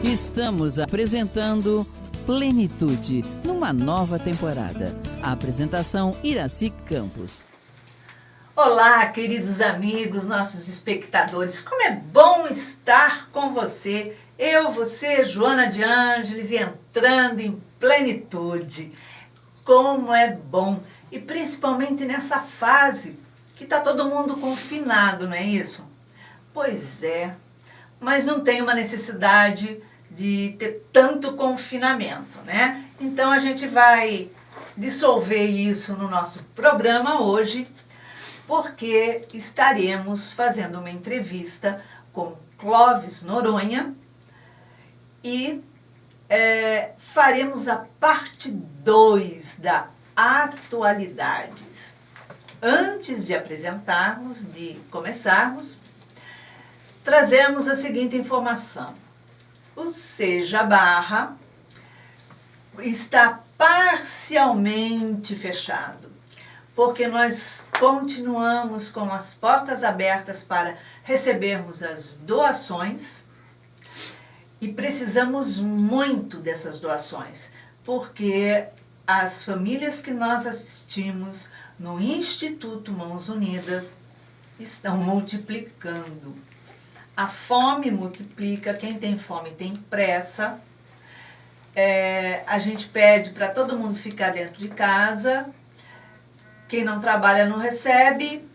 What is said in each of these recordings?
Estamos apresentando Plenitude, numa nova temporada. A apresentação Iraci Campos. Olá, queridos amigos, nossos espectadores. Como é bom estar com você. Você, Joana de Ângeles, e entrando em plenitude. Como é bom. E principalmente nessa fase que está todo mundo confinado, não é isso? Pois é. Mas não tem uma necessidade de ter tanto confinamento, né? Então a gente vai dissolver isso no nosso programa hoje, porque estaremos fazendo uma entrevista com Clóvis Noronha e faremos a parte 2 da atualidades. Antes de apresentarmos, de começarmos, trazemos a seguinte informação. O Seja Barra está parcialmente fechado, porque nós continuamos com as portas abertas para recebermos as doações e precisamos muito dessas doações, porque as famílias que nós assistimos no Instituto Mãos Unidas estão multiplicando. A fome multiplica, quem tem fome tem pressa. A gente pede para todo mundo ficar dentro de casa. Quem não trabalha não recebe.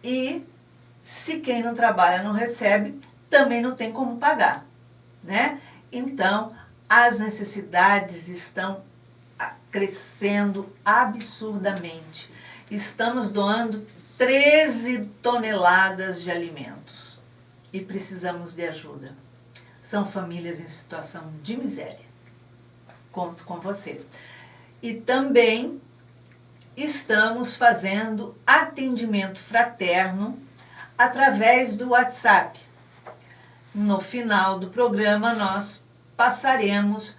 E se quem não trabalha não recebe, também não tem como pagar, né? Então, as necessidades estão crescendo absurdamente. Estamos doando 13 toneladas de alimentos. E precisamos de ajuda. São famílias em situação de miséria. Conto com você. E também estamos fazendo atendimento fraterno através do WhatsApp. No final do programa, nós passaremos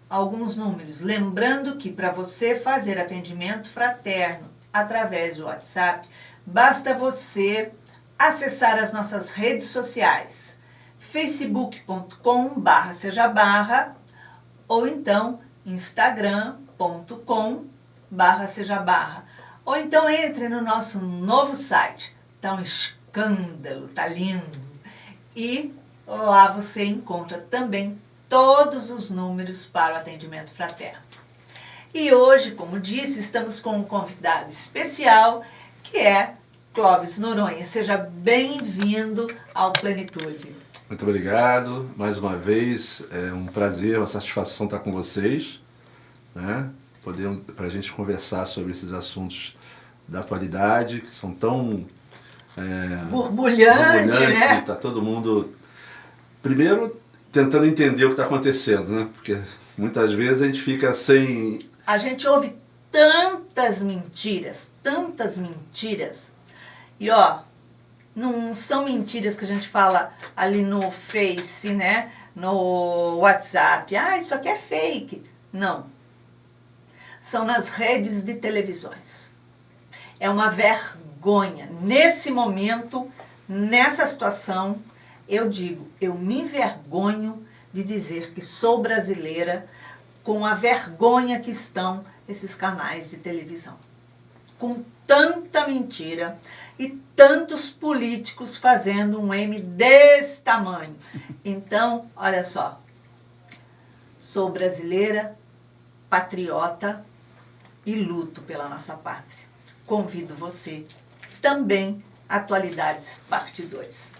alguns números. Lembrando que para você fazer atendimento fraterno através do WhatsApp, basta você acessar as nossas redes sociais, facebook.com/sejabarra ou então instagram.com/sejabarra. Ou então entre no nosso novo site, tá um escândalo, tá lindo. E lá você encontra também todos os números para o atendimento fraterno. E hoje, como disse, estamos com um convidado especial, que é Clóvis Noronha. Seja bem-vindo ao Plenitude. Muito obrigado. Mais uma vez, é um prazer, uma satisfação estar com vocês, né? Para a gente conversar sobre esses assuntos da atualidade, que são tão borbulhantes, né? Está todo mundo, primeiro, tentando entender o que está acontecendo, né? Porque muitas vezes a gente fica sem... A gente ouve tantas mentiras, e não são mentiras que a gente fala ali no Face, né? No WhatsApp. Isso aqui é fake. Não. São nas redes de televisões. É uma vergonha. Nesse momento, nessa situação, eu me envergonho de dizer que sou brasileira com a vergonha que estão esses canais de televisão. Com tanta mentira e tantos políticos fazendo um M desse tamanho. Então, olha só, sou brasileira, patriota e luto pela nossa pátria. Convido você também, Atualidades, parte 2.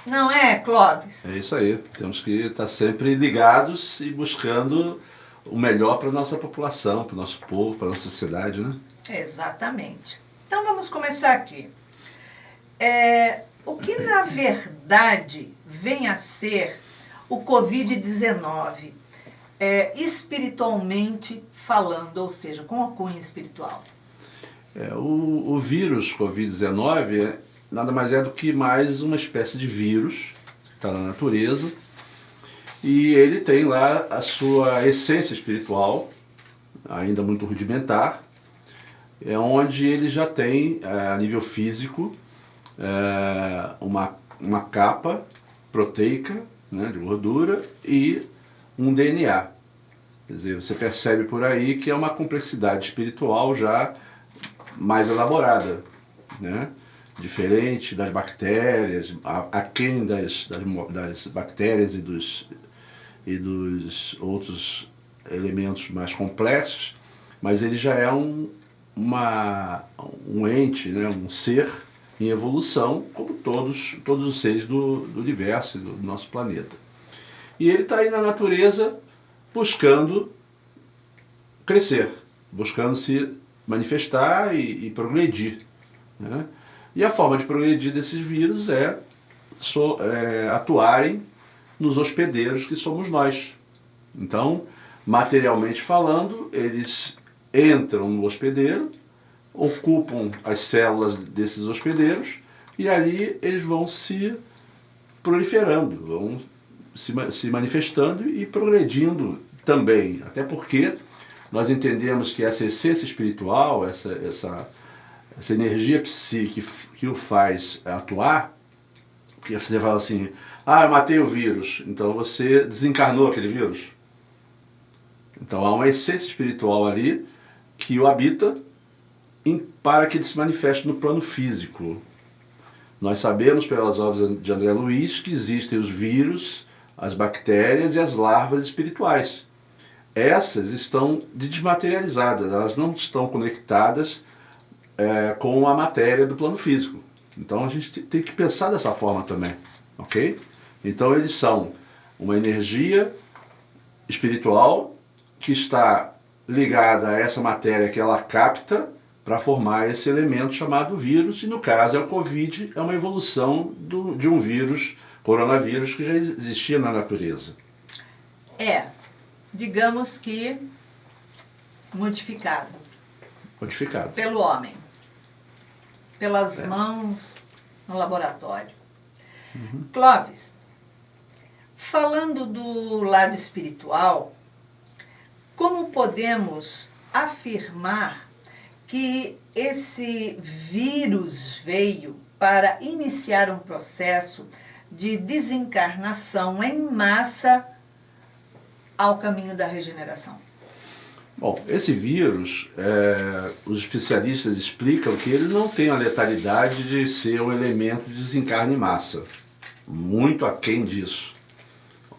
Não é, Clóvis? É isso aí, temos que estar sempre ligados e buscando o melhor para a nossa população, para o nosso povo, para a nossa sociedade, né? Exatamente. Então vamos começar aqui. O que na verdade vem a ser o Covid-19, espiritualmente falando, ou seja, com a cunha espiritual? O vírus Covid-19 nada mais é do que mais uma espécie de vírus que está na natureza, e ele tem lá a sua essência espiritual, ainda muito rudimentar, onde ele já tem, a nível físico, uma capa proteica né, de gordura, e um DNA. Quer dizer, você percebe por aí que é uma complexidade espiritual já mais elaborada, né? Diferente das bactérias, aquém das bactérias e dos outros elementos mais complexos, mas ele já é um ente, né? Um ser em evolução, como todos os seres do universo e do nosso planeta. E ele está aí na natureza buscando crescer, buscando se manifestar e progredir, né? E a forma de progredir desses vírus é atuarem nos hospedeiros que somos nós. Então, materialmente falando, eles entram no hospedeiro, ocupam as células desses hospedeiros e ali eles vão se proliferando, vão se manifestando e progredindo também. Até porque nós entendemos que essa essência espiritual, essa energia psíquica que o faz atuar, porque você fala assim, eu matei o vírus, então você desencarnou aquele vírus. Então há uma essência espiritual ali que o habita para que ele se manifeste no plano físico. Nós sabemos pelas obras de André Luiz que existem os vírus, as bactérias e as larvas espirituais. Essas estão desmaterializadas, elas não estão conectadas com a matéria do plano físico. Então a gente tem que pensar dessa forma também, ok? Então eles são uma energia espiritual que está ligada a essa matéria que ela capta para formar esse elemento chamado vírus, e no caso o Covid é uma evolução de um vírus, coronavírus, que já existia na natureza. Digamos que modificado. Modificado. Pelo homem. Pelas mãos no laboratório. Clóvis, falando do lado espiritual, como podemos afirmar que esse vírus veio para iniciar um processo de desencarnação em massa ao caminho da regeneração? Bom, esse vírus, os especialistas explicam que ele não tem a letalidade de ser um elemento de desencarne em massa. Muito aquém disso.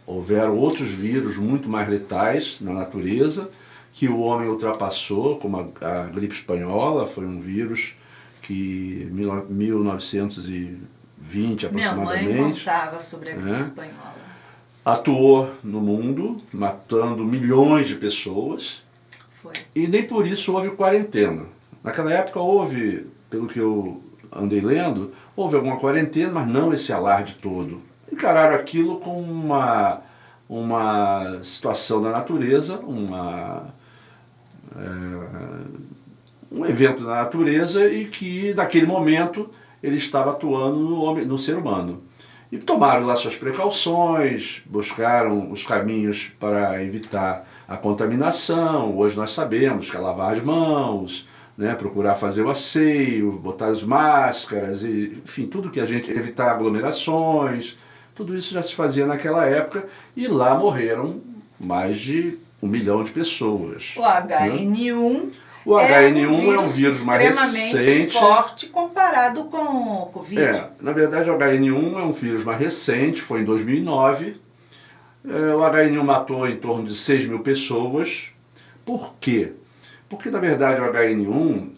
Houveram outros vírus muito mais letais na natureza que o homem ultrapassou, como a gripe espanhola, foi um vírus que em 1920 aproximadamente... Minha mãe contava sobre a gripe espanhola. Atuou no mundo, matando milhões de pessoas. Foi. E nem por isso houve quarentena. Naquela época houve, pelo que eu andei lendo, houve alguma quarentena, mas não esse alarde todo. Encararam aquilo como uma situação da natureza, um evento da natureza, e que naquele momento ele estava atuando no ser humano. E tomaram lá suas precauções, buscaram os caminhos para evitar a contaminação. Hoje nós sabemos que é lavar as mãos, né, procurar fazer o asseio, botar as máscaras, enfim, tudo que a gente... evitar aglomerações, tudo isso já se fazia naquela época, e lá morreram mais de 1 milhão de pessoas. O HN1... O HN1 é um vírus mais recente. Forte comparado com o Covid. Na verdade, o HN1 é um vírus mais recente, foi em 2009. O HN1 matou em torno de 6 mil pessoas. Por quê? Porque, na verdade, o HN1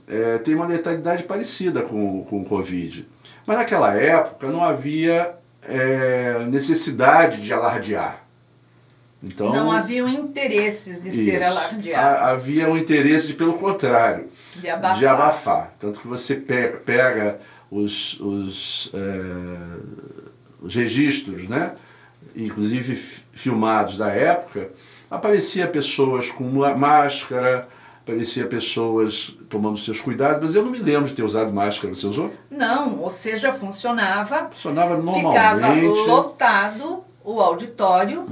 tem uma letalidade parecida com o Covid. Mas naquela época não havia necessidade de alardear. Então, não haviam interesses de ser alardeado. Havia um interesse pelo contrário, de abafar. Tanto que você pega os registros, né, inclusive filmados da época, aparecia pessoas com máscara, aparecia pessoas tomando seus cuidados, mas eu não me lembro de ter usado máscara. Você usou? Não, ou seja, funcionava normalmente. Ficava lotado o auditório,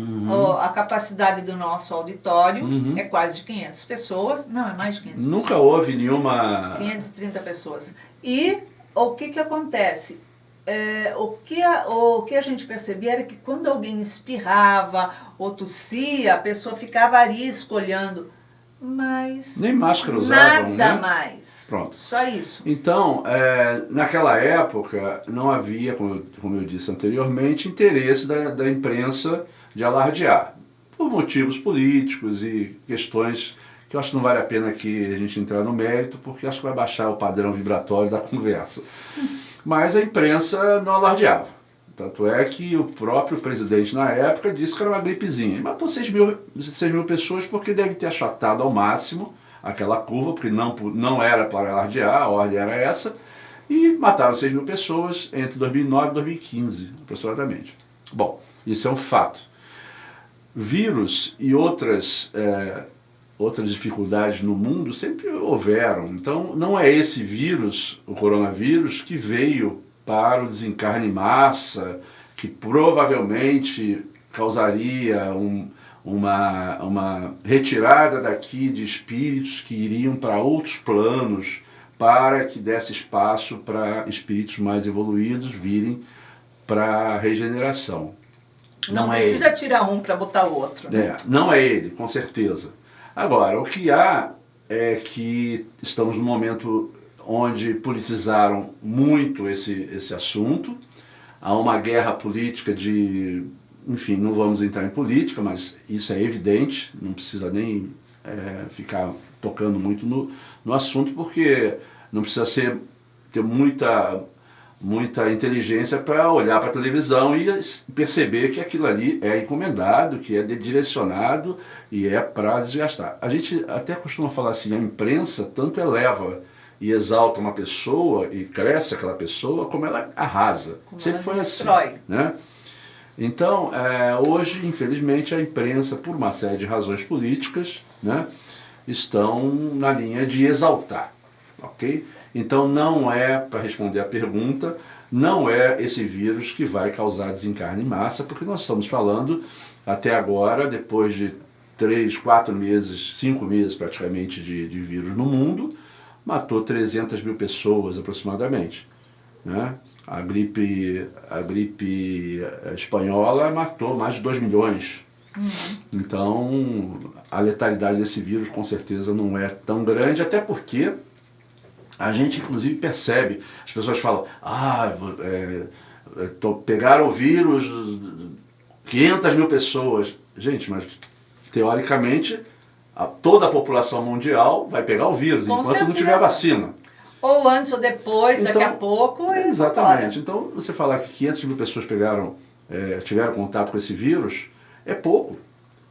a capacidade do nosso auditório é quase de 500 pessoas, não, é mais de 500 Nunca pessoas. houve nenhuma... 530 pessoas. E o que acontece? o que a gente percebia era que quando alguém espirrava ou tossia, a pessoa ficava arisco olhando. Mas nem máscara usavam, nada né? mais. Pronto. Só isso. Então, naquela época, não havia, como eu disse anteriormente, interesse da imprensa de alardear, por motivos políticos e questões que eu acho que não vale a pena aqui a gente entrar no mérito, porque acho que vai baixar o padrão vibratório da conversa. Mas a imprensa não alardeava. Tanto é que o próprio presidente, na época, disse que era uma gripezinha. E matou 6 mil pessoas porque deve ter achatado ao máximo aquela curva, porque não era para alardear, a ordem era essa. E mataram 6 mil pessoas entre 2009 e 2015, aproximadamente. Bom, isso é um fato. Vírus e outras dificuldades no mundo sempre houveram. Então, não é esse vírus, o coronavírus, que veio para o desencarne em massa, que provavelmente causaria uma retirada daqui de espíritos que iriam para outros planos, para que desse espaço para espíritos mais evoluídos virem para a regeneração. Não precisa tirar um para botar o outro. Né? Não é ele, com certeza. Agora, o que há é que estamos num momento onde politizaram muito esse assunto. Há uma guerra política enfim, não vamos entrar em política, mas isso é evidente, não precisa nem ficar tocando muito no assunto, porque não precisa ter muita inteligência para olhar para a televisão e perceber que aquilo ali é encomendado, que é direcionado e é para desgastar. A gente até costuma falar assim, a imprensa tanto eleva e exalta uma pessoa e cresce aquela pessoa, como ela arrasa. Como sempre ela foi destrói. assim. Né? Então, hoje, infelizmente, a imprensa, por uma série de razões políticas, né, estão na linha de exaltar. Ok? Então, não é, para responder a pergunta, não é esse vírus que vai causar desencarne em massa, porque nós estamos falando, até agora, depois de 3, 4 meses, 5 meses praticamente de vírus no mundo, matou 300 mil pessoas aproximadamente. Né? A gripe espanhola matou mais de 2 milhões. Então, a letalidade desse vírus com certeza não é tão grande, até porque a gente inclusive percebe, as pessoas falam, pegaram o vírus, 500 mil pessoas. Gente, mas teoricamente toda a população mundial vai pegar o vírus, com enquanto certeza. não tiver vacina. Ou antes ou depois, Então, daqui a pouco. Exatamente. Então, você falar que 500 mil pessoas tiveram contato com esse vírus, é pouco.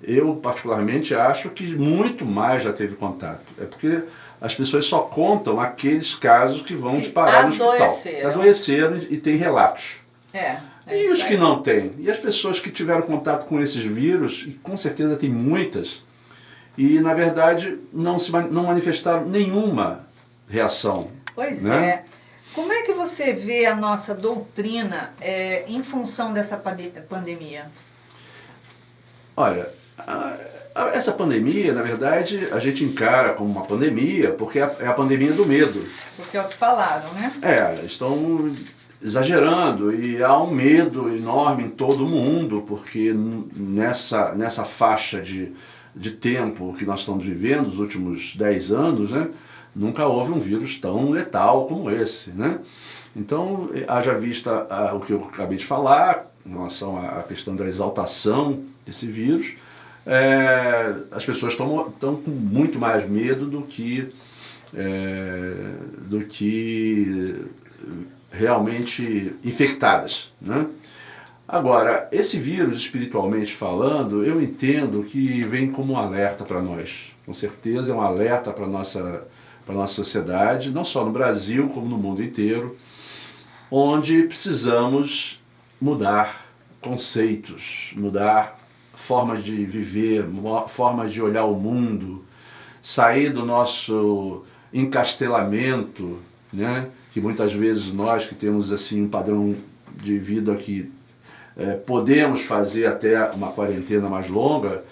Eu, particularmente, acho que muito mais já teve contato. É porque as pessoas só contam aqueles casos que vão parar no hospital. Que adoeceram e tem relatos. E os que não têm? E as pessoas que tiveram contato com esses vírus, e com certeza tem muitas, e, na verdade, não manifestaram nenhuma reação. Pois né? é. Como é que você vê a nossa doutrina em função dessa pandemia? Olha, essa pandemia, na verdade, a gente encara como uma pandemia porque é a pandemia do medo. Porque é o que falaram, né? Estão exagerando e há um medo enorme em todo mundo, porque nessa faixa de tempo que nós estamos vivendo, os últimos 10 anos, né, nunca houve um vírus tão letal como esse. Né? Então, haja vista o que eu acabei de falar, em relação à questão da exaltação desse vírus, as pessoas estão com muito mais medo do que realmente infectadas. Né? Agora, esse vírus, espiritualmente falando, eu entendo que vem como um alerta para nós. Com certeza é um alerta para a nossa sociedade, não só no Brasil, como no mundo inteiro, onde precisamos mudar conceitos, mudar formas de viver, formas de olhar o mundo, sair do nosso encastelamento, né? Que muitas vezes nós que temos assim um padrão de vida que podemos fazer até uma quarentena mais longa,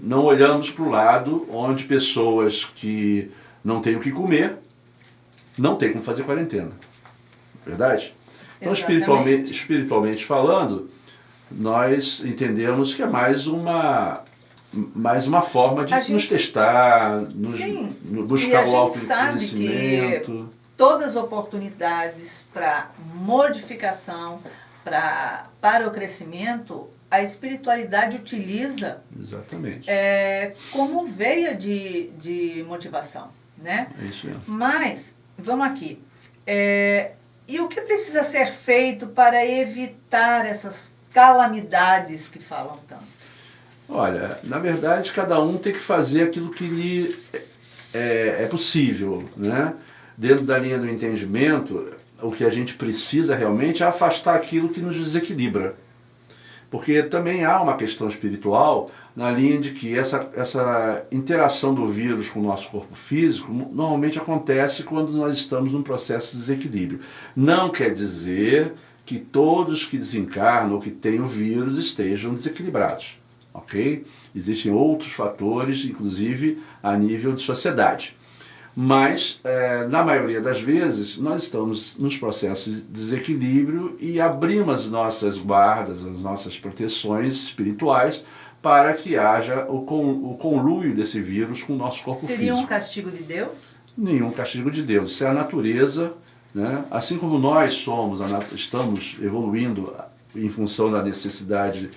não olhamos para o lado onde pessoas que não têm o que comer, não têm como fazer quarentena. verdade? Então, Exatamente. espiritualmente falando, nós entendemos que é mais uma forma de nos testar, Sim, buscar o e a gente sabe que autoconhecimento. todas as oportunidades para modificação, para o crescimento, a espiritualidade utiliza Exatamente. como veia de motivação, né? É isso mesmo. Mas, vamos aqui, e o que precisa ser feito para evitar essas calamidades que falam tanto? Olha, na verdade, cada um tem que fazer aquilo que lhe é possível, né? Dentro da linha do entendimento, o que a gente precisa realmente é afastar aquilo que nos desequilibra. Porque também há uma questão espiritual na linha de que essa interação do vírus com o nosso corpo físico normalmente acontece quando nós estamos num processo de desequilíbrio. Não quer dizer que todos que desencarnam ou que têm o vírus estejam desequilibrados, ok? Existem outros fatores, inclusive a nível de sociedade. Mas, na maioria das vezes, nós estamos nos processos de desequilíbrio e abrimos as nossas guardas, as nossas proteções espirituais para que haja o conluio desse vírus com o nosso corpo físico. Seria um castigo de Deus? Nenhum castigo de Deus. Isso é a natureza, né? Assim como nós estamos evoluindo em função da necessidade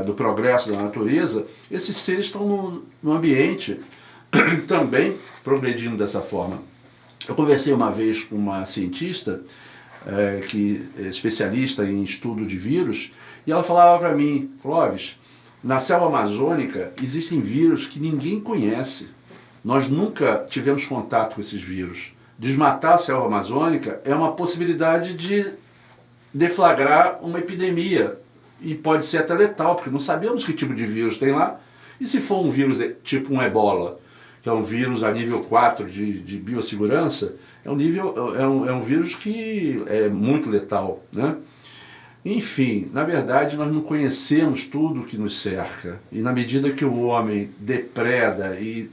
do progresso da natureza, esses seres estão no ambiente também progredindo dessa forma. Eu conversei uma vez com uma cientista, que é especialista em estudo de vírus, e ela falava para mim: Clóvis, na selva amazônica existem vírus que ninguém conhece. Nós nunca tivemos contato com esses vírus. Desmatar a selva amazônica é uma possibilidade de deflagrar uma epidemia, e pode ser até letal, porque não sabemos que tipo de vírus tem lá. E se for um vírus tipo um ebola, que é um vírus a nível 4 de biossegurança, é um vírus que é muito letal, né? Enfim, na verdade nós não conhecemos tudo que nos cerca, e na medida que o homem depreda e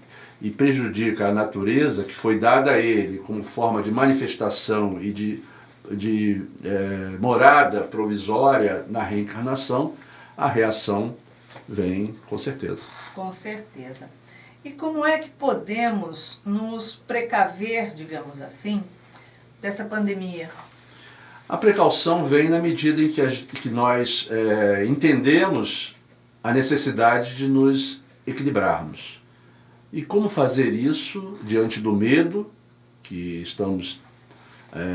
prejudica a natureza que foi dada a ele como forma de manifestação e de morada provisória na reencarnação, a reação vem com certeza. Com certeza. E como é que podemos nos precaver, digamos assim, dessa pandemia? A precaução vem na medida em que nós entendemos a necessidade de nos equilibrarmos. E como fazer isso diante do medo que estamos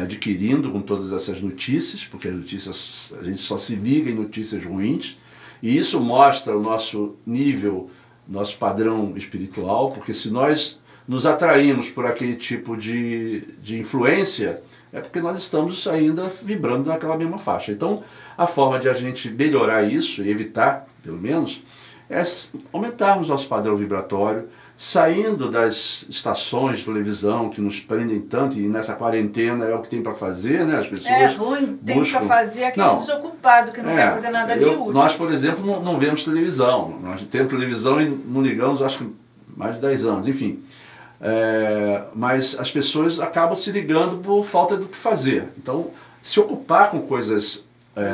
adquirindo com todas essas notícias, porque a gente só se liga em notícias ruins, e isso mostra o nosso nível, nosso padrão espiritual, porque se nós nos atraímos por aquele tipo de influência, é porque nós estamos ainda vibrando naquela mesma faixa. Então, a forma de a gente melhorar isso, e evitar, pelo menos, é aumentarmos nosso padrão vibratório, saindo das estações de televisão que nos prendem tanto, e nessa quarentena é o que tem para fazer, né? As pessoas é ruim, tem para fazer aquele desocupado que não quer fazer nada de útil. Nós, por exemplo, não vemos televisão. Nós temos televisão e não ligamos, acho que mais de 10 anos, enfim. Mas as pessoas acabam se ligando por falta do que fazer. Então, se ocupar com coisas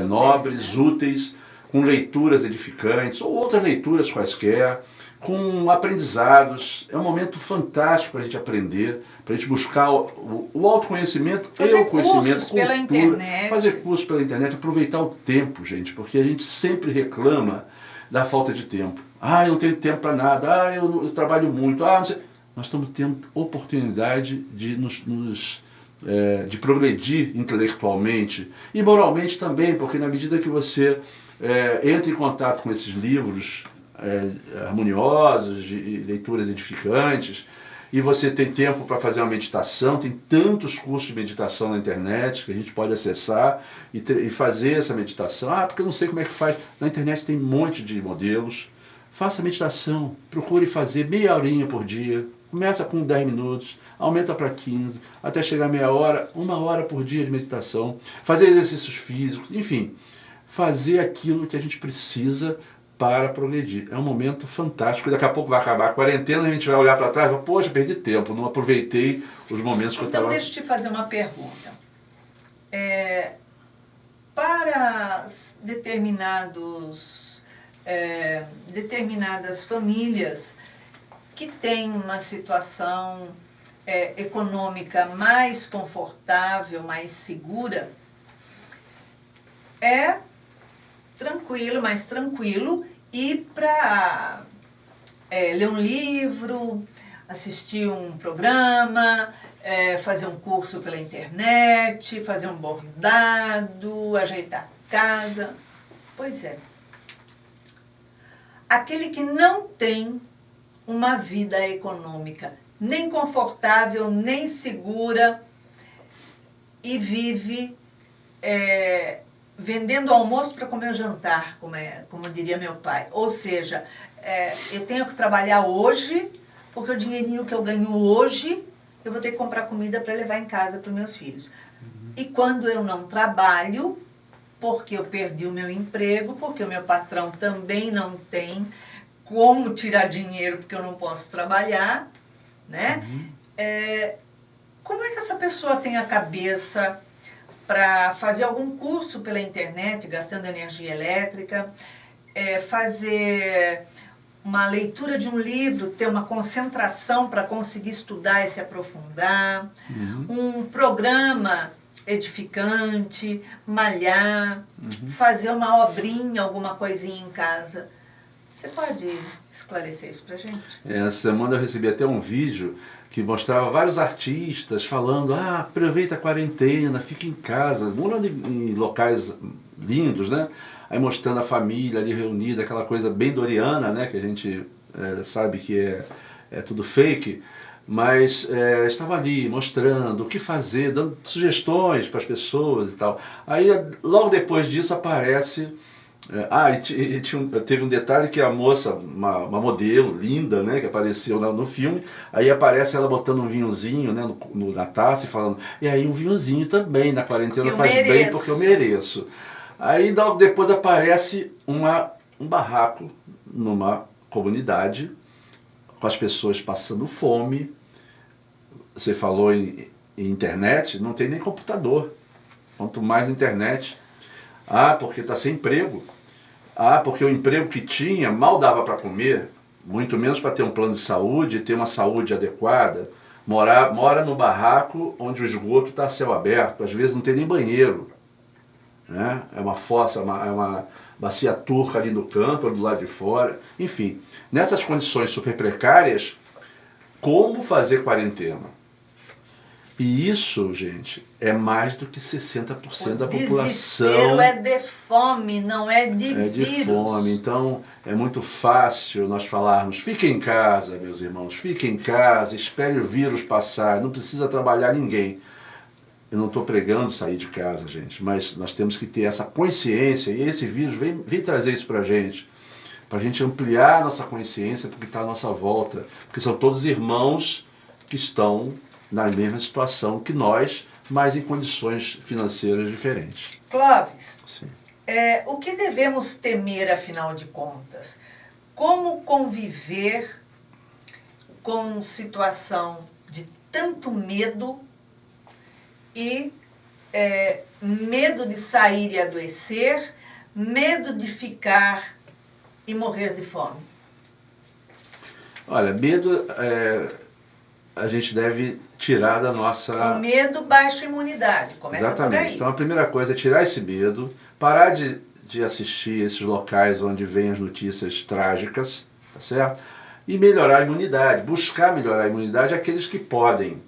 nobres, úteis, com leituras edificantes, ou outras leituras quaisquer, com aprendizados. É um momento fantástico para a gente aprender, para a gente buscar o autoconhecimento e o conhecimento, cultura, pela internet. Fazer cursos pela internet, aproveitar o tempo, gente, porque a gente sempre reclama da falta de tempo. Eu não tenho tempo para nada, eu trabalho muito, não sei. Nós estamos tendo oportunidade de de progredir intelectualmente e moralmente também, porque na medida que você entra em contato com esses livros harmoniosos, de leituras edificantes, e você tem tempo para fazer uma meditação, tem tantos cursos de meditação na internet que a gente pode acessar e fazer essa meditação. Porque eu não sei como é que faz. Na internet tem um monte de modelos. Faça meditação, procure fazer meia horinha por dia, começa com 10 minutos, aumenta para 15, até chegar meia hora, 1 hora por dia de meditação, fazer exercícios físicos, enfim, fazer aquilo que a gente precisa para progredir. É um momento fantástico. Daqui a pouco vai acabar a quarentena, a gente vai olhar para trás e vai, poxa, perdi tempo, não aproveitei os momentos que eu estava... Então, deixa eu te fazer uma pergunta. para determinadas famílias que têm uma situação econômica mais confortável, mais segura, é mais tranquilo ir para ler um livro, assistir um programa, fazer um curso pela internet, fazer um bordado, ajeitar a casa. Pois é. Aquele que não tem uma vida econômica nem confortável, nem segura e vive vendendo almoço para comer o jantar, como diria meu pai. Ou seja, eu tenho que trabalhar hoje, porque o dinheirinho que eu ganho hoje, eu vou ter que comprar comida para levar em casa para os meus filhos. E quando eu não trabalho, porque eu perdi o meu emprego, porque o meu patrão também não tem como tirar dinheiro, porque eu não posso trabalhar, né? Como é que essa pessoa tem a cabeça para fazer algum curso pela internet, gastando energia elétrica, fazer uma leitura de um livro, ter uma concentração para conseguir estudar e se aprofundar, um programa edificante, malhar, fazer uma obrinha, alguma coisinha em casa? Você pode esclarecer isso pra gente? Essa semana eu recebi até um vídeo que mostrava vários artistas falando: aproveita a quarentena, fica em casa, morando em locais lindos, né? Aí mostrando a família ali reunida, aquela coisa bem doriana, né? Que a gente sabe que é tudo fake, mas estava ali mostrando o que fazer, dando sugestões para as pessoas e tal. Aí logo depois disso aparece... teve um detalhe que a moça, uma modelo linda, né, que apareceu no filme, aí aparece ela botando um vinhozinho, né, na taça e falando: e aí um vinhozinho também na quarentena faz bem porque eu mereço. Aí logo depois aparece um barraco numa comunidade com as pessoas passando fome. Você falou em internet, não tem nem computador, quanto mais internet. Porque está sem emprego. Porque o emprego que tinha mal dava para comer, muito menos para ter um plano de saúde, ter uma saúde adequada. Mora no barraco onde o esgoto está a céu aberto, às vezes não tem nem banheiro, né? É uma fossa, é uma bacia turca ali no canto, ou do lado de fora. Enfim, nessas condições super precárias, como fazer quarentena? E isso, gente, é mais do que 60% da população. O desespero é de fome, não é de vírus. É de fome. Então, é muito fácil nós falarmos: fiquem em casa, meus irmãos, fiquem em casa, espere o vírus passar, não precisa trabalhar ninguém. Eu não estou pregando sair de casa, gente, mas nós temos que ter essa consciência, e esse vírus vem trazer isso para a gente ampliar a nossa consciência, porque está à nossa volta, porque são todos irmãos que estão na mesma situação que nós, mas em condições financeiras diferentes. Clóvis, sim. O que devemos temer, afinal de contas? Como conviver com situação de tanto medo e medo de sair e adoecer, medo de ficar e morrer de fome? Olha, medo a gente deve tirar da nossa... Com medo, baixa imunidade. Começa Exatamente. por aí. Então a primeira coisa é tirar esse medo, parar de assistir esses locais onde vêm as notícias trágicas, tá certo? E melhorar a imunidade, buscar melhorar a imunidade àqueles que podem.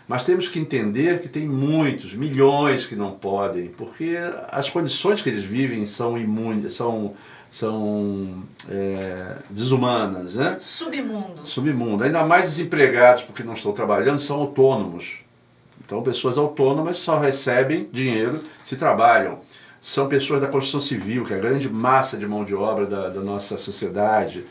Mas temos que entender que tem muitos, milhões que não podem, porque as condições que eles vivem são imunes, são desumanas, né? Submundo. Ainda mais desempregados, porque não estão trabalhando, são autônomos. Então, pessoas autônomas só recebem dinheiro se trabalham. São pessoas da construção civil, que é a grande massa de mão de obra da nossa sociedade.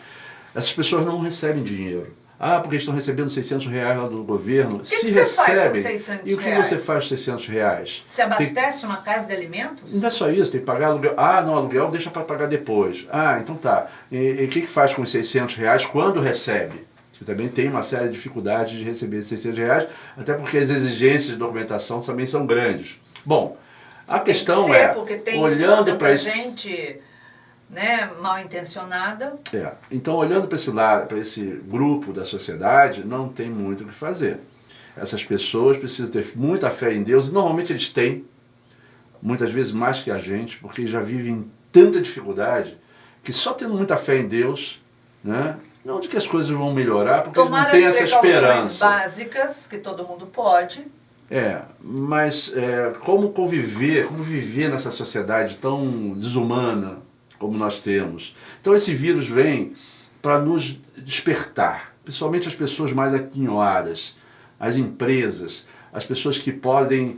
Essas pessoas não recebem dinheiro. Porque estão recebendo R$600 lá do governo. O que você faz com 600 reais? E o que você faz com 600 reais? Você abastece uma casa de alimentos? Não é só isso, tem que pagar aluguel. Não, aluguel deixa para pagar depois. Então tá. E o que faz com os 600 reais quando recebe? Você também tem uma série de dificuldades de receber esses 600 reais, até porque as exigências de documentação também são grandes. Bom, A questão Tem que ser, porque tem olhando para tanta esse... gente, né, mal intencionada. Então, olhando para esse lado, para esse grupo da sociedade, não tem muito o que fazer. Essas pessoas precisam ter muita fé em Deus, e normalmente eles têm, muitas vezes mais que a gente, porque já vivem tanta dificuldade, que só tendo muita fé em Deus, né, não de que as coisas vão melhorar, porque eles não têm essa esperança. Básicas, que todo mundo pode. Mas como viver nessa sociedade tão desumana como nós temos. Então esse vírus vem para nos despertar, principalmente as pessoas mais aquinhoadas, as empresas, as pessoas que podem,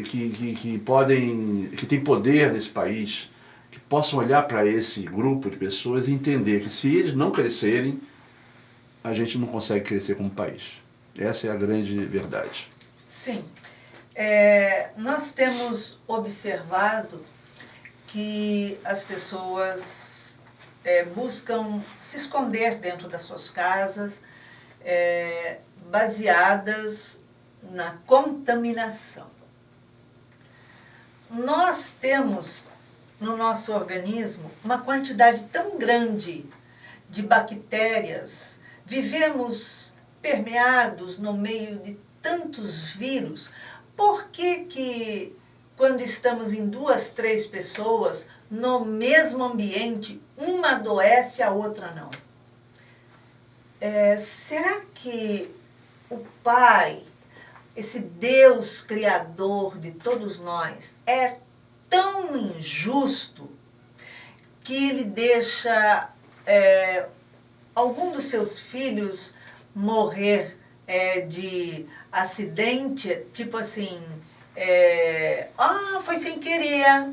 que têm poder nesse país, que possam olhar para esse grupo de pessoas e entender que se eles não crescerem, a gente não consegue crescer como país. Essa é a grande verdade. Sim. Nós temos observado que as pessoas buscam se esconder dentro das suas casas, baseadas na contaminação. Nós temos no nosso organismo uma quantidade tão grande de bactérias, vivemos permeados no meio de tantos vírus. Por que quando estamos em 2, 3 pessoas no mesmo ambiente, uma adoece, a outra não? Será que o Pai, esse Deus Criador de todos nós, é tão injusto que Ele deixa algum dos seus filhos morrer de acidente, tipo assim, foi sem querer,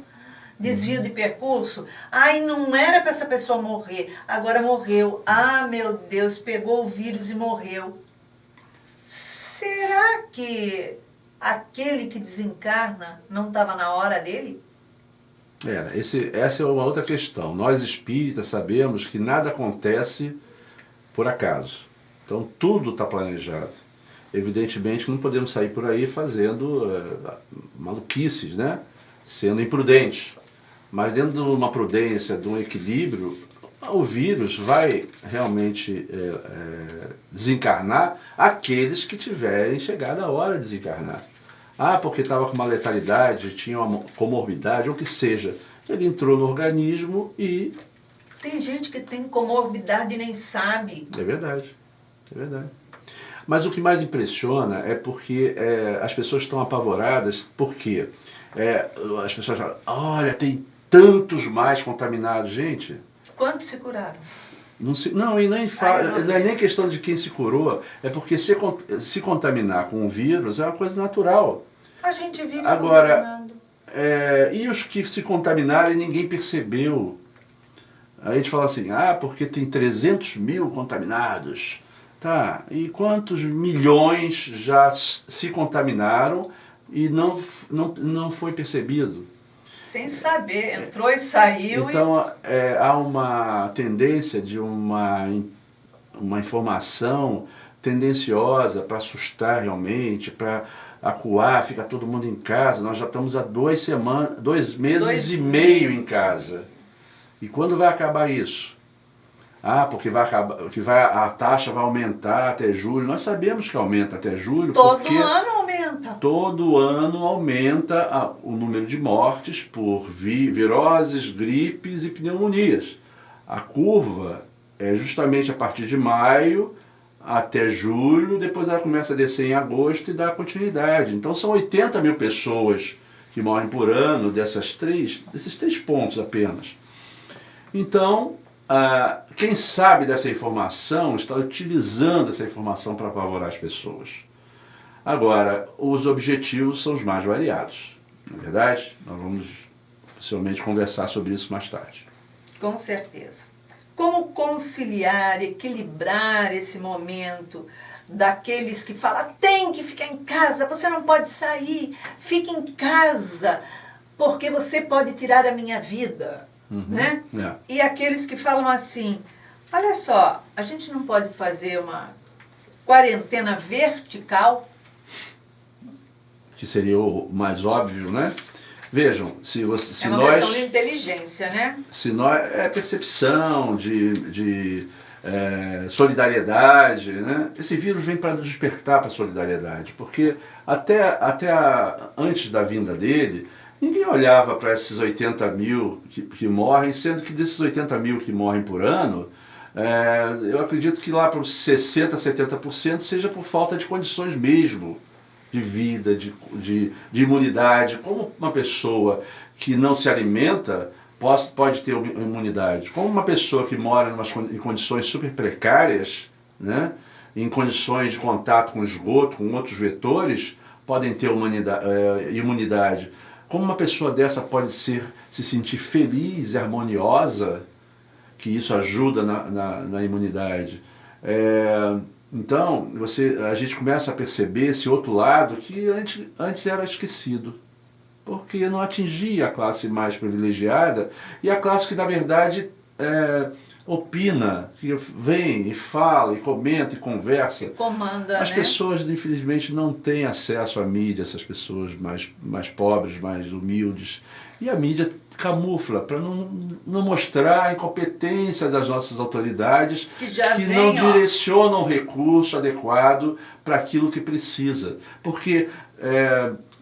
desvio de percurso, e não era para essa pessoa morrer, agora morreu, meu Deus, pegou o vírus e morreu. Será que aquele que desencarna não estava na hora dele? Essa é uma outra questão. Nós espíritas sabemos que nada acontece por acaso. Então tudo está planejado. Evidentemente que não podemos sair por aí fazendo maluquices, né? Sendo imprudentes. Mas dentro de uma prudência, de um equilíbrio, o vírus vai realmente desencarnar aqueles que tiverem chegado a hora de desencarnar. Porque estava com uma letalidade, tinha uma comorbidade, ou o que seja. Ele entrou no organismo e... Tem gente que tem comorbidade e nem sabe. É verdade. Mas o que mais impressiona é porque as pessoas estão apavoradas, porque as pessoas falam, olha, tem tantos mais contaminados. Gente... Quantos se curaram? Não, e nem não é nem questão de quem se curou, é porque se contaminar com o vírus é uma coisa natural. A gente vive contaminando. E os que se contaminaram e ninguém percebeu? Aí a gente fala assim, porque tem 300 mil contaminados. Tá, e quantos milhões já se contaminaram e não foi percebido? Sem saber, entrou e saiu. Então, há uma tendência de uma informação tendenciosa para assustar realmente, para acuar, fica todo mundo em casa. Nós já estamos há 2 meses e meio em casa. E quando vai acabar isso? Porque a taxa vai aumentar até julho. Nós sabemos que aumenta até julho. Todo ano aumenta. Todo ano aumenta o número de mortes por viroses, gripes e pneumonias. A curva é justamente a partir de maio até julho, depois ela começa a descer em agosto e dá continuidade. Então são 80 mil pessoas que morrem por ano desses 3 pontos apenas. Então, quem sabe dessa informação está utilizando essa informação para apavorar as pessoas. Agora, os objetivos são os mais variados, não é verdade? Nós vamos possivelmente conversar sobre isso mais tarde. Com certeza. Como conciliar, equilibrar esse momento daqueles que falam, tem que ficar em casa, você não pode sair, fique em casa, porque você pode tirar a minha vida. Né? E aqueles que falam assim, olha só, a gente não pode fazer uma quarentena vertical? Que seria o mais óbvio, né? Vejam, se é uma nós... questão de inteligência, né? Se nós, é percepção de solidariedade, né? Esse vírus vem para nos despertar para a solidariedade, porque antes da vinda dele, ninguém olhava para esses 80 mil que morrem, sendo que desses 80 mil que morrem por ano, eu acredito que lá para os 60%, 70% seja por falta de condições mesmo de vida, de imunidade. Como uma pessoa que não se alimenta pode ter imunidade? Como uma pessoa que mora em condições super precárias, né, em condições de contato com esgoto, com outros vetores, podem ter imunidade? Como uma pessoa dessa pode se sentir feliz e harmoniosa, que isso ajuda na imunidade? Então, a gente começa a perceber esse outro lado que antes era esquecido, porque não atingia a classe mais privilegiada e a classe que, na verdade, opina, que vem e fala, e comenta, e conversa. Que comanda, As pessoas, infelizmente, não têm acesso à mídia, essas pessoas mais pobres, mais humildes. E a mídia camufla para não mostrar a incompetência das nossas autoridades que não direcionam o recurso adequado para aquilo que precisa. Porque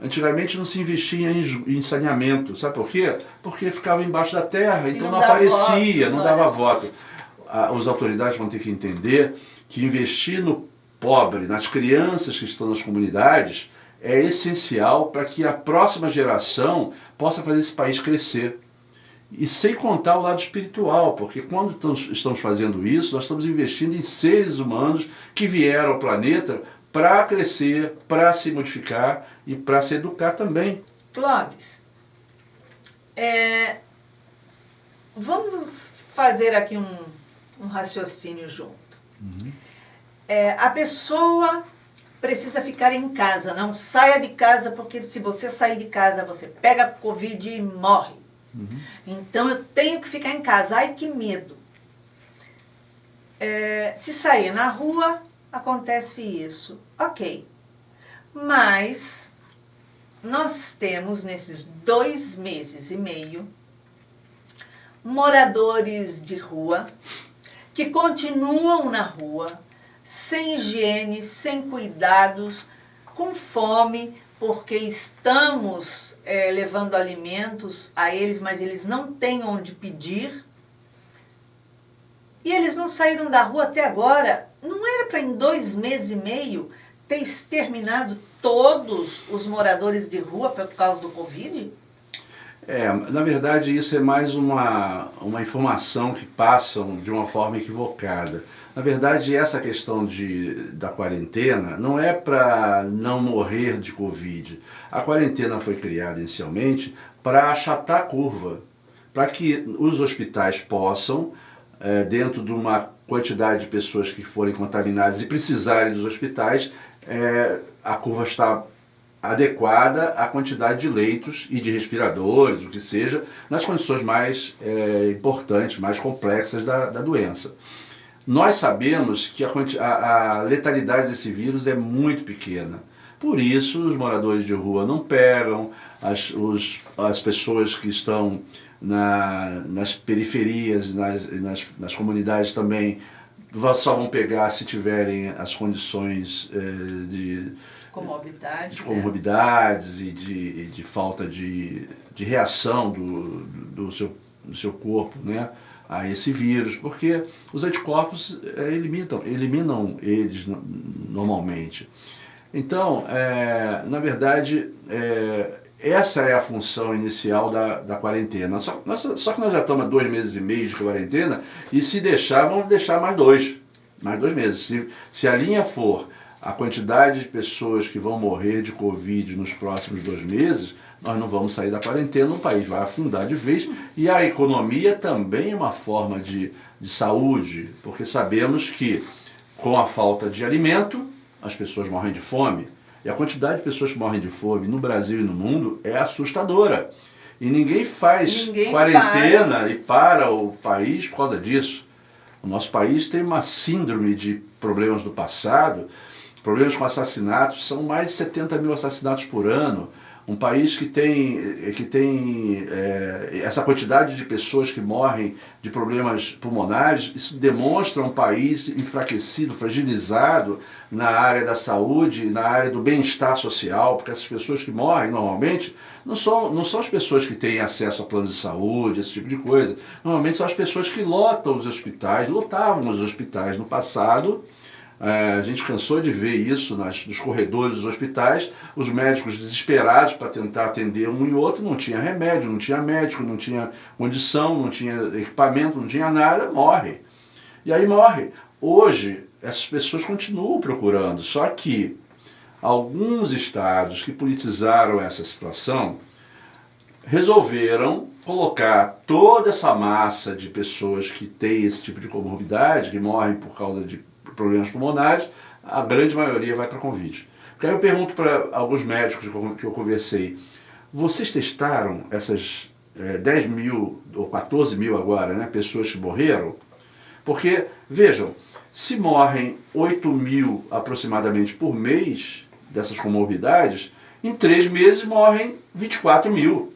antigamente não se investia em saneamento. Sabe por quê? Porque ficava embaixo da terra, então não aparecia, não dava voto. As autoridades vão ter que entender que investir no pobre, nas crianças que estão nas comunidades, é essencial para que a próxima geração possa fazer esse país crescer. E sem contar o lado espiritual, porque quando estamos fazendo isso, nós estamos investindo em seres humanos que vieram ao planeta para crescer, para se modificar e para se educar também. Clóvis, vamos fazer aqui um raciocínio junto. Uhum. A pessoa precisa ficar em casa, não saia de casa, porque se você sair de casa, você pega Covid e morre. Uhum. Então eu tenho que ficar em casa. Ai, que medo. Se sair na rua, acontece isso. Ok. Mas nós temos, nesses 2 meses e meio, moradores de rua que continuam na rua, sem higiene, sem cuidados, com fome, porque estamos levando alimentos a eles, mas eles não têm onde pedir. E eles não saíram da rua até agora. Não era para em 2 meses e meio ter exterminado todos os moradores de rua por causa do Covid? Na verdade, isso é mais uma informação que passam de uma forma equivocada. Na verdade, essa questão da quarentena não é para não morrer de Covid. A quarentena foi criada inicialmente para achatar a curva, para que os hospitais possam, dentro de uma quantidade de pessoas que forem contaminadas e precisarem dos hospitais, a curva está adequada à quantidade de leitos e de respiradores, o que seja, nas condições mais importantes, mais complexas da doença. Nós sabemos que a letalidade desse vírus é muito pequena. Por isso, os moradores de rua não pegam, as pessoas que estão nas periferias, nas comunidades também, só vão pegar se tiverem as condições de comorbidades e de falta de reação do seu corpo, né, a esse vírus, porque os anticorpos eliminam eles normalmente. Então, na verdade, essa é a função inicial da quarentena. Só que nós já estamos há 2 meses e meio de quarentena e se deixar, vamos deixar mais 2 meses. Se a linha for a quantidade de pessoas que vão morrer de Covid nos próximos 2 meses, nós não vamos sair da quarentena, o país vai afundar de vez. E a economia também é uma forma de saúde, porque sabemos que com a falta de alimento, as pessoas morrem de fome. E a quantidade de pessoas que morrem de fome no Brasil e no mundo é assustadora. E ninguém faz quarentena e para o país por causa disso. O nosso país tem uma síndrome de problemas do passado, problemas com assassinatos, são mais de 70 mil assassinatos por ano. um país que tem essa quantidade de pessoas que morrem de problemas pulmonares, isso demonstra um país enfraquecido, fragilizado na área da saúde, na área do bem-estar social, porque essas pessoas que morrem normalmente não são as pessoas que têm acesso a planos de saúde, esse tipo de coisa. Normalmente são as pessoas que lotam os hospitais, lotavam os hospitais no passado. A gente cansou de ver isso nos corredores dos hospitais, os médicos desesperados para tentar atender um e outro, não tinha remédio, não tinha médico, não tinha condição, não tinha equipamento, não tinha nada, morre. E aí morre. Hoje, essas pessoas continuam procurando, só que alguns estados que politizaram essa situação resolveram colocar toda essa massa de pessoas que têm esse tipo de comorbidade, que morrem por causa de problemas pulmonares, a grande maioria vai para a Covid. Porque aí eu pergunto para alguns médicos que eu conversei, vocês testaram essas 10 mil ou 14 mil agora, né, pessoas que morreram? Porque, vejam, se morrem 8 mil aproximadamente por mês dessas comorbidades, em 3 meses morrem 24 mil.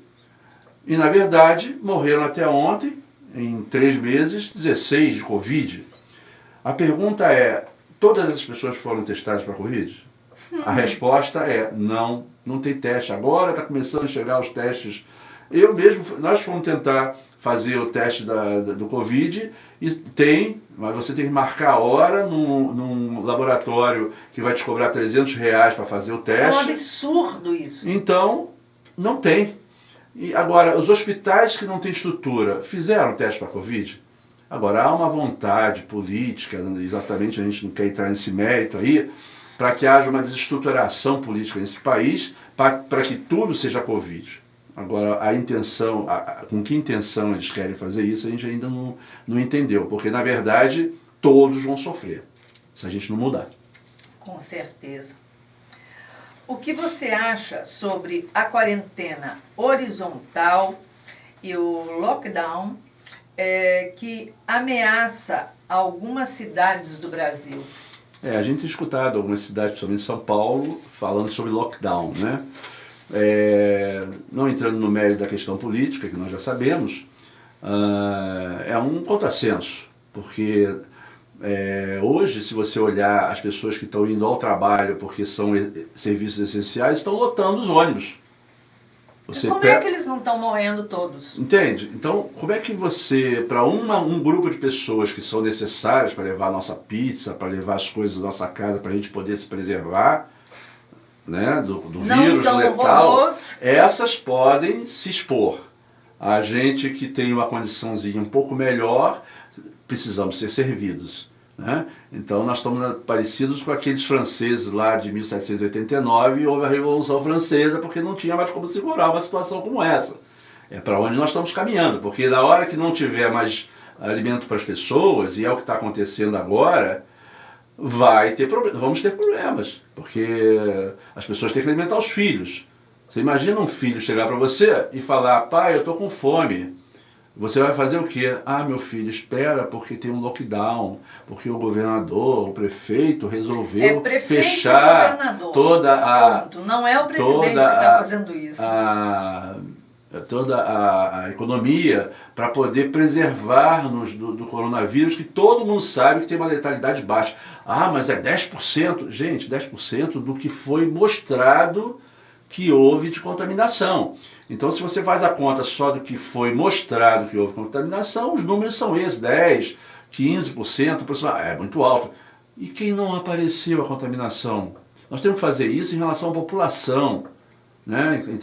E, na verdade, morreram até ontem, em 3 meses, 16 de Covid. A pergunta é, todas essas pessoas foram testadas para a Covid? A resposta é, não tem teste. Agora está começando a chegar os testes. Nós fomos tentar fazer o teste do Covid e mas você tem que marcar a hora num laboratório que vai te cobrar R$300 para fazer o teste. É um absurdo isso. Então, não tem. E agora, os hospitais que não têm estrutura fizeram teste para a Covid? Agora, há uma vontade política, exatamente, a gente não quer entrar nesse mérito aí, para que haja uma desestruturação política nesse país, para que tudo seja Covid. Agora, a intenção, com que intenção eles querem fazer isso, a gente ainda não entendeu, porque, na verdade, todos vão sofrer, se a gente não mudar. Com certeza. O que você acha sobre a quarentena horizontal e o lockdown que ameaça algumas cidades do Brasil? A gente tem escutado algumas cidades, principalmente São Paulo, falando sobre lockdown, né? Não entrando no mérito da questão política, que nós já sabemos, é um contrassenso, porque hoje, se você olhar as pessoas que estão indo ao trabalho porque são serviços essenciais, estão lotando os ônibus. Como é que eles não estão morrendo todos? Entende? Então, como é que você, para um grupo de pessoas que são necessárias para levar a nossa pizza, para levar as coisas da nossa casa, para a gente poder se preservar, né, do vírus letal, robôs. Essas podem se expor. A gente que tem uma condiçãozinha um pouco melhor, precisamos ser servidos. Né? Então nós estamos parecidos com aqueles franceses lá de 1789, e houve a Revolução Francesa porque não tinha mais como segurar uma situação como essa. É para onde nós estamos caminhando, porque na hora que não tiver mais alimento para as pessoas, e é o que está acontecendo agora, vamos ter problemas, porque as pessoas têm que alimentar os filhos. Você imagina um filho chegar para você e falar, pai, eu estou com fome. Você vai fazer o quê? Meu filho, espera, porque tem um lockdown, porque o governador, o prefeito resolveu fechar toda a... Ponto. Não é o presidente que está fazendo isso. Toda a economia para poder preservar-nos do coronavírus, que todo mundo sabe que tem uma letalidade baixa. Mas é 10%. Gente, 10% do que foi mostrado que houve de contaminação. Então, se você faz a conta só do que foi mostrado que houve contaminação, os números são esses, 10%, 15%, aproximadamente. É muito alto. E quem não apareceu a contaminação? Nós temos que fazer isso em relação à população, né? Em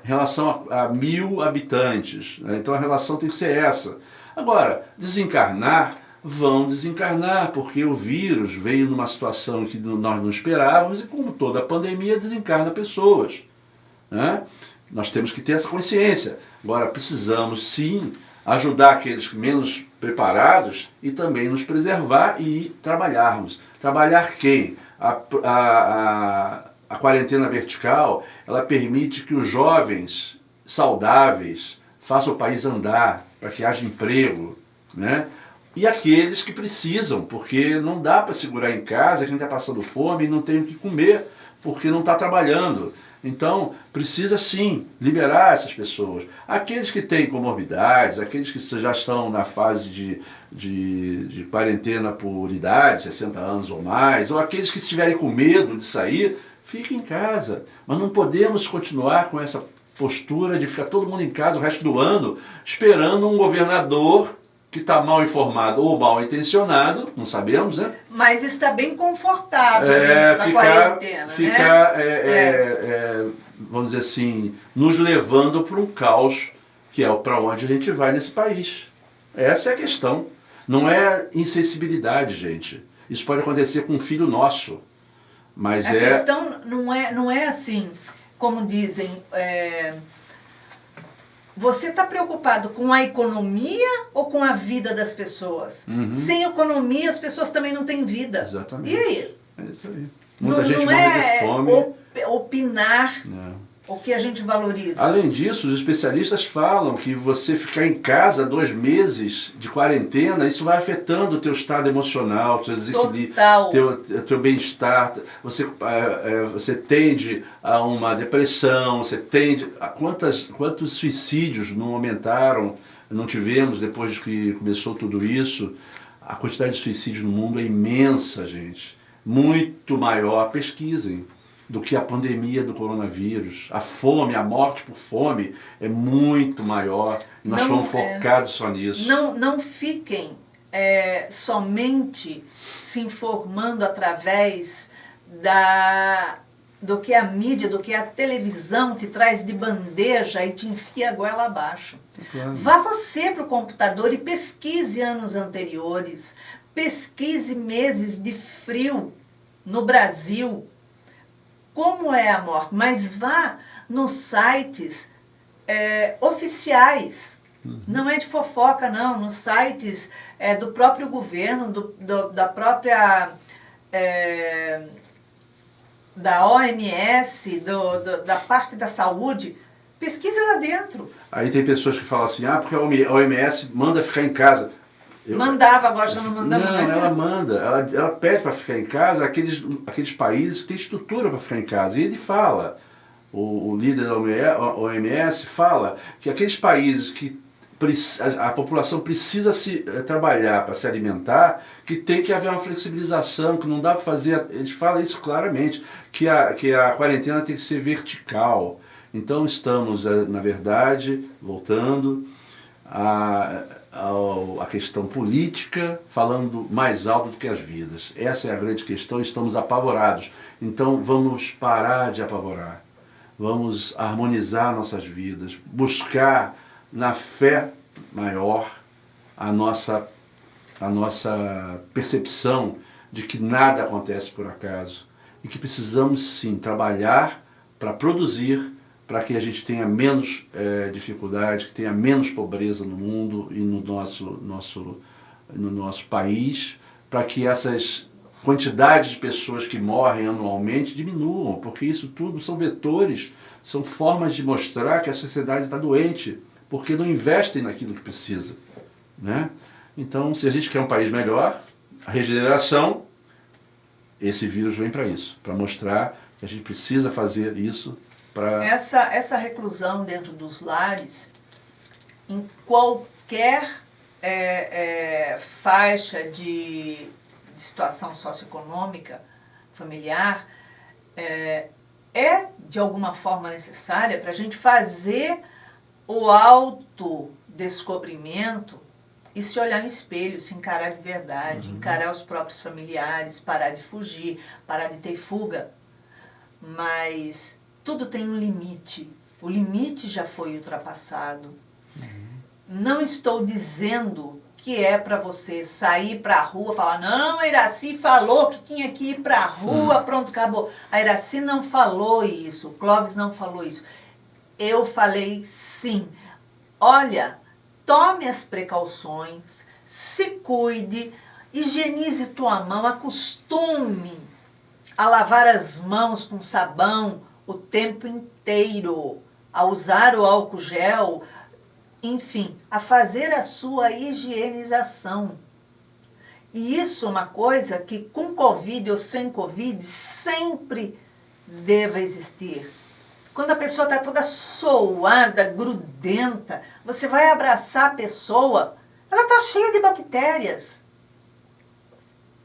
relação a 1000 habitantes. Né? Então, a relação tem que ser essa. Agora, desencarnar, vão desencarnar, porque o vírus veio numa situação que nós não esperávamos e, como toda a pandemia, desencarna pessoas. Né? Nós temos que ter essa consciência. Agora, precisamos sim ajudar aqueles menos preparados e também nos preservar e trabalharmos. Trabalhar quem? A quarentena vertical, ela permite que os jovens saudáveis façam o país andar, para que haja emprego, né? E aqueles que precisam, porque não dá para segurar em casa quem está passando fome e não tem o que comer, porque não está trabalhando. Então, precisa sim liberar essas pessoas. Aqueles que têm comorbidades, aqueles que já estão na fase de quarentena por idade, 60 anos ou mais, ou aqueles que estiverem com medo de sair, fiquem em casa. Mas não podemos continuar com essa postura de ficar todo mundo em casa o resto do ano, esperando um governador que está mal informado ou mal intencionado, não sabemos, né? Mas está bem confortável dentro da quarentena, vamos dizer assim, nos levando para um caos, que é para onde a gente vai nesse país. Essa é a questão. Não é insensibilidade, gente. Isso pode acontecer com um filho nosso. Mas a questão não é assim, como dizem... Você está preocupado com a economia ou com a vida das pessoas? Uhum. Sem economia, as pessoas também não têm vida. Exatamente. E aí? É isso aí. Muita gente não morre é de fome. Opinar o que a gente valoriza. Além disso, os especialistas falam que você ficar em casa 2 meses de quarentena, isso vai afetando o teu estado emocional, teu desequilíbrio, teu bem-estar. Você tende a uma depressão, você tende... Quantos suicídios não aumentaram, não tivemos depois que começou tudo isso? A quantidade de suicídios no mundo é imensa, gente. Muito maior. Pesquisem. Do que a pandemia do coronavírus. A fome, a morte por fome é muito maior. Nós fomos focados só nisso. Não fiquem somente se informando através do que a mídia, do que a televisão te traz de bandeja e te enfia a goela abaixo. Claro. Vá você para o computador e pesquise anos anteriores. Pesquise meses de frio no Brasil. Como é a morte? Mas vá nos sites oficiais. Uhum. Não é de fofoca, não. Nos sites do próprio governo, da própria... da OMS, da parte da saúde. Pesquise lá dentro. Aí tem pessoas que falam assim, porque a OMS manda ficar em casa. Mandava, agora já não manda mais. Não, ela manda, ela pede para ficar em casa aqueles países que têm estrutura para ficar em casa. E ele fala, o líder da OMS fala que aqueles países que a população precisa trabalhar para se alimentar, que tem que haver uma flexibilização, que não dá para fazer, eles falam isso claramente, que a quarentena tem que ser vertical. Então estamos, na verdade, voltando a questão política, falando mais alto do que as vidas. Essa é a grande questão, estamos apavorados. Então vamos parar de apavorar, vamos harmonizar nossas vidas, buscar na fé maior a nossa percepção de que nada acontece por acaso e que precisamos sim trabalhar para produzir, para que a gente tenha menos dificuldade, que tenha menos pobreza no mundo e no nosso país, para que essas quantidades de pessoas que morrem anualmente diminuam, porque isso tudo são vetores, são formas de mostrar que a sociedade está doente, porque não investem naquilo que precisa, né? Então, se a gente quer um país melhor, a regeneração, esse vírus vem para isso, para mostrar que a gente precisa fazer isso. Essa reclusão dentro dos lares, em qualquer faixa de situação socioeconômica, familiar, é de alguma forma necessária para a gente fazer o autodescobrimento e se olhar no espelho, se encarar de verdade, encarar os próprios familiares, parar de fugir, parar de ter fuga. Mas... tudo tem um limite. O limite já foi ultrapassado. Não estou dizendo que é para você sair para a rua e falar, não, a Iracy falou que tinha que ir para a rua, pronto, acabou. A Iracy não falou isso, o Clóvis não falou isso. Eu falei sim. Olha, tome as precauções, se cuide, higienize tua mão, acostume a lavar as mãos com sabão o tempo inteiro, a usar o álcool gel, enfim, a fazer a sua higienização. E isso é uma coisa que com Covid ou sem Covid sempre deva existir. Quando a pessoa está toda suada, grudenta, você vai abraçar a pessoa, ela está cheia de bactérias.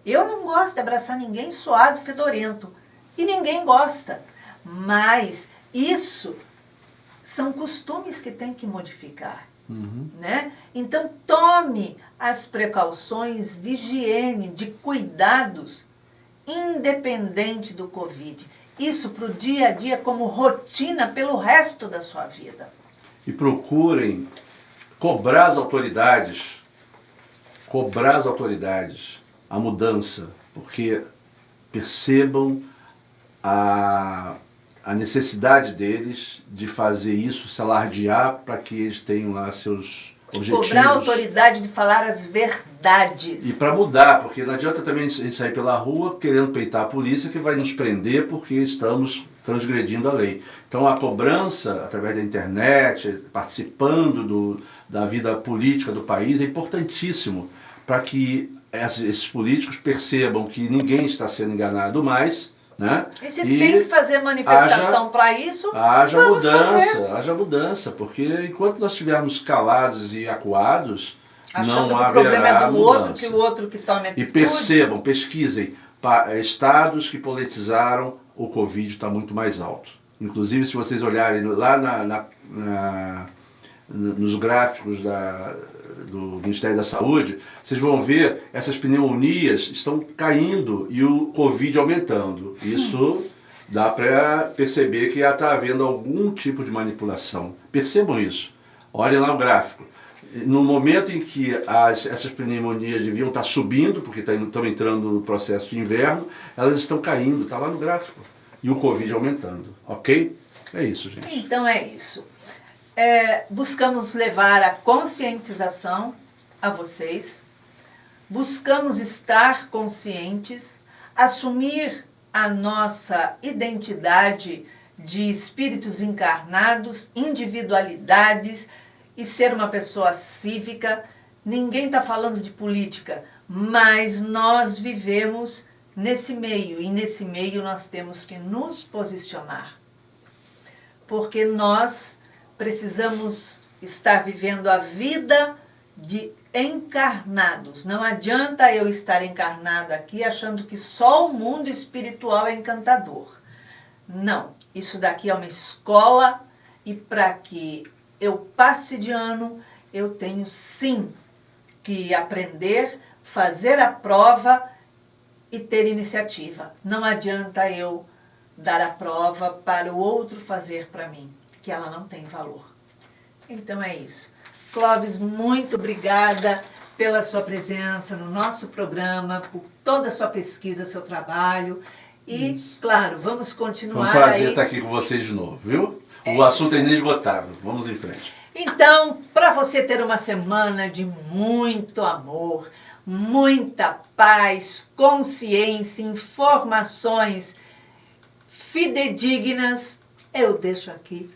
Eu não gosto de abraçar ninguém suado, fedorento. E ninguém gosta. Mas isso são costumes que tem que modificar. Né? Então, tome as precauções de higiene, de cuidados, independente do Covid. Isso para o dia a dia como rotina pelo resto da sua vida. E procurem cobrar as autoridades a mudança, porque percebam a necessidade deles de fazer isso, se alardear para que eles tenham lá seus objetivos. Cobrar a autoridade de falar as verdades. E para mudar, porque não adianta também a gente sair pela rua querendo peitar a polícia que vai nos prender porque estamos transgredindo a lei. Então a cobrança através da internet, participando da vida política do país é importantíssimo para que esses políticos percebam que ninguém está sendo enganado mais. Né? E se tem que fazer manifestação para isso, haja mudança, porque enquanto nós estivermos calados e acuados, achando não que o problema é do mudança. outro, que o outro que tome atitude. E percebam, pesquisem, estados que politizaram, o Covid está muito mais alto. Inclusive, se vocês olharem lá nos gráficos do Ministério da Saúde, vocês vão ver essas pneumonias estão caindo e o Covid aumentando. Isso dá para perceber que já está havendo algum tipo de manipulação. Percebam isso. Olhem lá o gráfico. No momento em que essas pneumonias deviam estar subindo, porque estão entrando no processo de inverno, elas estão caindo, está lá no gráfico. E o Covid aumentando, ok? É isso, gente. Então é isso. Buscamos levar a conscientização a vocês, buscamos estar conscientes, assumir a nossa identidade de espíritos encarnados, individualidades e ser uma pessoa cívica. Ninguém está falando de política, mas nós vivemos nesse meio e nesse meio nós temos que nos posicionar, porque nós precisamos estar vivendo a vida de encarnados. Não adianta eu estar encarnada aqui achando que só o mundo espiritual é encantador. Não, isso daqui é uma escola e para que eu passe de ano, eu tenho sim que aprender, fazer a prova e ter iniciativa. Não adianta eu dar a prova para o outro fazer para mim, que ela não tem valor. Então é isso. Clóvis, muito obrigada pela sua presença no nosso programa, por toda a sua pesquisa, seu trabalho. E, claro, vamos continuar. Foi um prazer estar aqui com vocês de novo, viu? O assunto é inesgotável. Vamos em frente. Então, para você ter uma semana de muito amor, muita paz, consciência, informações fidedignas, eu deixo aqui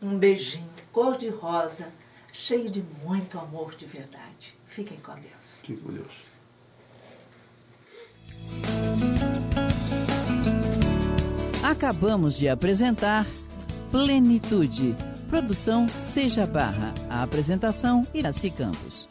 um beijinho cor-de-rosa, cheio de muito amor de verdade. Fiquem com Deus. Fiquem com Deus. Acabamos de apresentar Plenitude. Produção Seja Barra. A apresentação Iraci Campos.